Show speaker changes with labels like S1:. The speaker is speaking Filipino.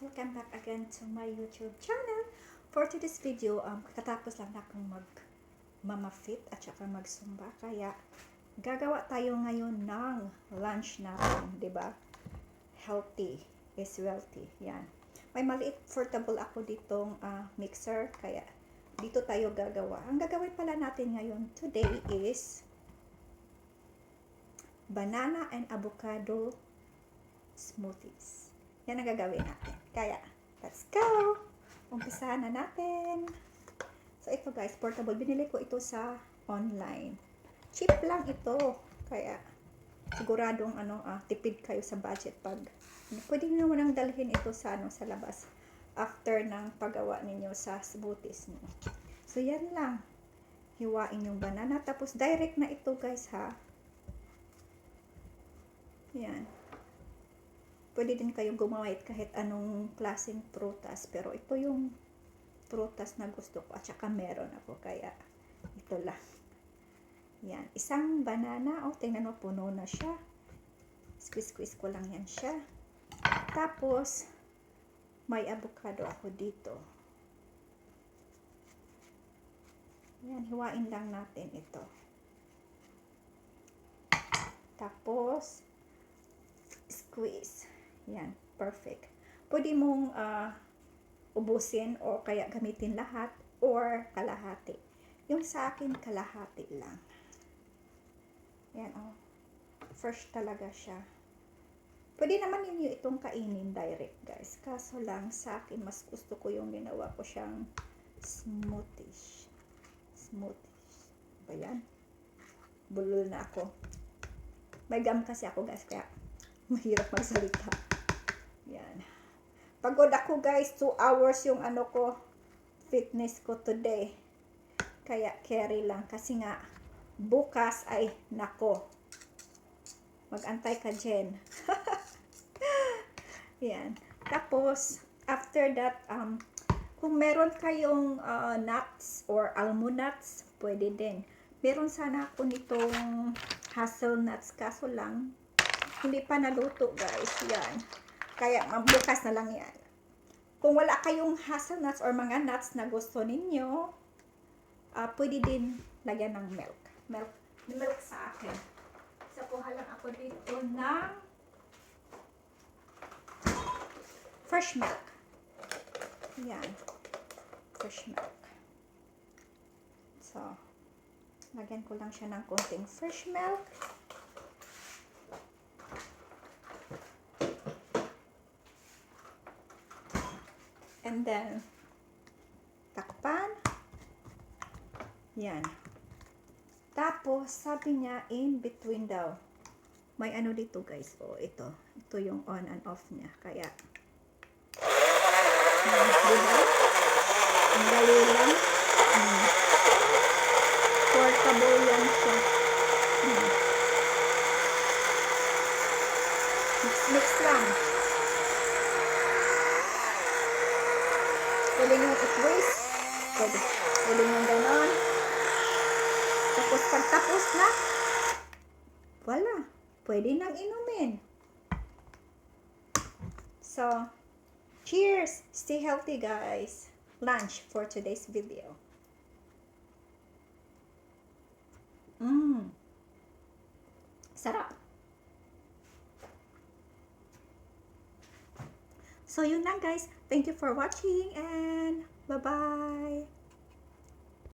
S1: Welcome back again to my YouTube channel. For today's video, katapos lang akong mag-mama-fit at saka mag-zumba. Kaya, gagawa tayo ngayon ng lunch natin, di ba? Healthy is wealthy. Yan. May maliit portable ako ditong mixer, kaya dito tayo gagawa. Ang gagawin pala natin ngayon today is banana and avocado smoothies. Yan ang gagawin natin. Kaya, let's go! Umpisahan na natin. So, ito guys, portable. Binili ko ito sa online. Cheap lang ito. Kaya, siguradong tipid kayo sa budget pag pwede nyo naman dalhin ito sa, sa labas after ng paggawa ninyo sa smoothies niyo. So, yan lang. Hiwain yung banana. Tapos, direct na ito guys ha. Yan. Pwede din kayong gumamit kahit anong klaseng prutas. Pero ito yung prutas na gusto ko. At saka meron ako. Kaya ito lang. Yan. Isang banana. O, tingnan mo, puno na siya. Squeeze ko lang yan siya. Tapos, may avocado ako dito. Yan. Hiwain lang natin ito. Tapos, squeeze. Yan, perfect. Pwede mong ubusin o kaya gamitin lahat or kalahati. Yung sa akin, kalahati lang. Yan, oh. Fresh talaga siya. Pwede naman ninyo itong kainin direct, guys. Kaso lang, sa akin, mas gusto ko yung ginawa ko siyang smoothies. Smoothies. Ba yan? Bulol na ako. May gum kasi ako, guys, kaya mahirap magsalita. Yan. Pagod ako guys, 2 hours yung fitness ko today. Kaya carry lang. Kasi nga, bukas ay nako. Mag-antay ka dyan. Yan. Tapos, after that, kung meron kayong nuts or almond nuts, pwede din. Meron sana ako nitong hazelnuts, kaso lang, hindi pa naluto guys. Yan. Kaya bukas na lang yan. Kung wala kayong hazelnuts or mga nuts na gusto ninyo, pwede din lagyan ng milk. Milk sa akin. So, kuha lang ako dito ng fresh milk. Yan. Fresh milk. So, lagyan ko lang siya ng konting fresh milk. And then, takpan. Yan. Tapos, sabi niya, in between daw. May dito guys. O, ito. Ito yung on and off niya. Kaya, diba? Ang dali lang. Portable yan siya. Mix lang. Pwede nyo i-twist. Pwede nyo ganon. Tapos pagtapos na, wala. Pwede nang inumin. So, cheers! Stay healthy guys. Lunch for today's video. Sarap. So, yun lang guys. Thank you for watching and bye-bye.